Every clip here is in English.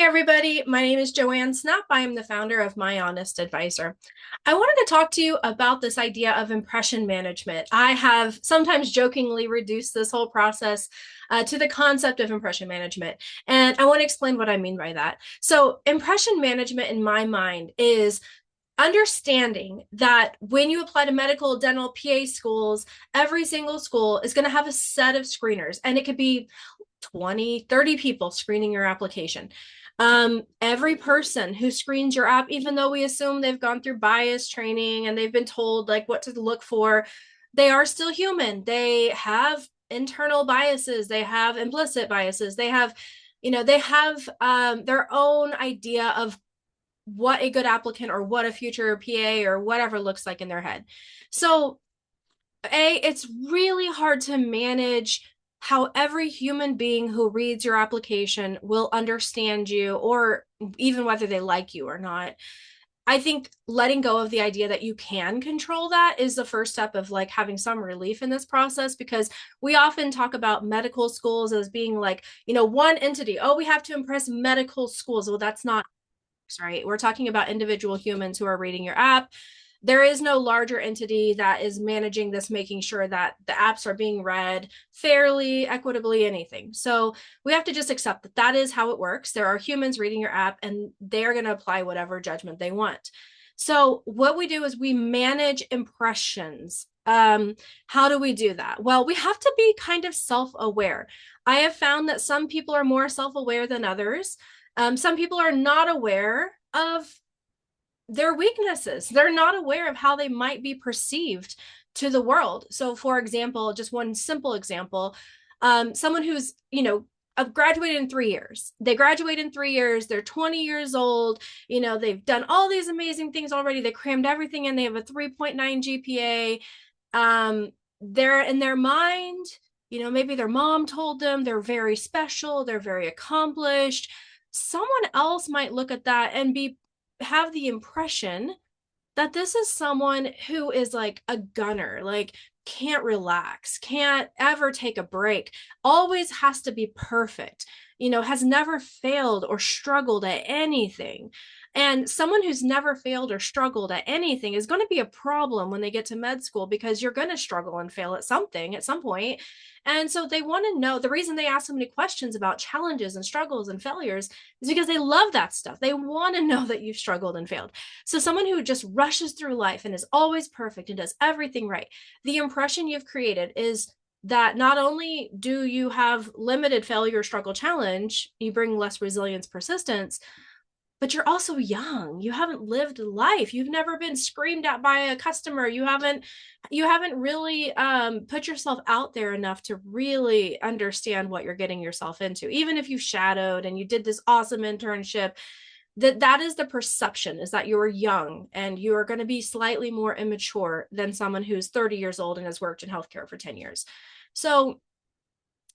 Hey everybody, my name is Joanne Snap. I am the founder of My Honest Advisor. I wanted to talk to you about this idea of impression management. I have sometimes jokingly reduced this whole process to the concept of impression management, and I want to explain what I mean by that. So, impression management in my mind is understanding that when you apply to medical, dental, PA schools, every single school is going to have a set of screeners, and it could be 20, 30 people screening your application. Every person who screens your app, even though we assume they've gone through bias training and they've been told like what to look for, they are still human. They have internal biases, they have implicit biases, they have their own idea of what a good applicant or what a future PA or whatever looks like in their head. So it's really hard to manage how every human being who reads your application will understand you or even whether they like you or not. I think letting go of the idea that you can control that is the first step of like having some relief in this process, because we often talk about medical schools as being like, one entity. Oh, we have to impress medical schools. Well, that's not right. We're talking about individual humans who are reading your app. There is no larger entity that is managing this, making sure that the apps are being read fairly, equitably, anything. So we have to just accept that that is how it works. There are humans reading your app and they're going to apply whatever judgment they want. So what we do is we manage impressions. How do we do that? Well, we have to be kind of self-aware. I have found that some people are more self-aware than others. Some people are not aware of their weaknesses. They're not aware of how they might be perceived to the world. So, for example, just one simple example, someone who's, graduated in 3 years. They graduate in 3 years. They're 20 years old. They've done all these amazing things already. They crammed everything in. They have a 3.9 GPA. They're in their mind, maybe their mom told them they're very special. They're very accomplished. Someone else might look at that and have the impression that this is someone who is like a gunner, like can't relax, can't ever take a break, always has to be perfect, has never failed or struggled at anything. And someone who's never failed or struggled at anything is going to be a problem when they get to med school, because you're going to struggle and fail at something at some point. And so they want to know, the reason they ask so many questions about challenges and struggles and failures is because they love that stuff. They want to know that you've struggled and failed. So someone who just rushes through life and is always perfect and does everything right, the impression you've created is that not only do you have limited failure, struggle, challenge, you bring less resilience, persistence, but you're also young. You haven't lived life. You've never been screamed at by a customer. You haven't really put yourself out there enough to really understand what you're getting yourself into. Even if you shadowed and you did this awesome internship, that is the perception, is that you're young and you are going to be slightly more immature than someone who's 30 years old and has worked in healthcare for 10 years. So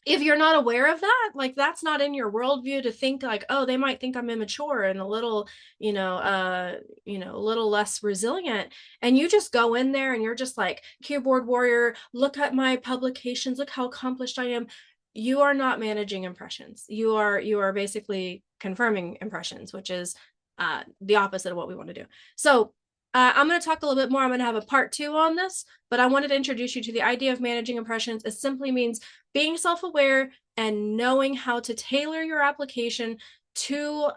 if you're not aware of that, like that's not in your worldview to think like, oh, they might think I'm immature and a little, a little less resilient. And you just go in there and you're just like, keyboard warrior, look at my publications, look how accomplished I am. You are not managing impressions. You are basically confirming impressions, which is the opposite of what we want to do. So I'm going to talk a little bit more. I'm going to have a part 2 on this, but I wanted to introduce you to the idea of managing impressions. It simply means being self-aware and knowing how to tailor your application to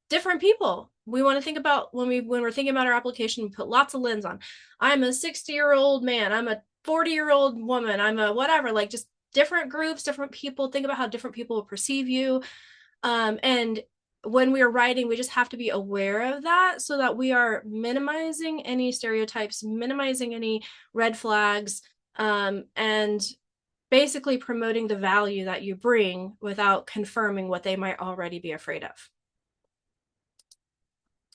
different people. We want to think about when we're thinking about our application, we put lots of lens on. I'm a 60-year-old man. I'm a 40-year-old woman. I'm a whatever, like just different groups, different people. Think about how different people will perceive you. And when we are writing, we just have to be aware of that so that we are minimizing any stereotypes, minimizing any red flags, and basically promoting the value that you bring without confirming what they might already be afraid of.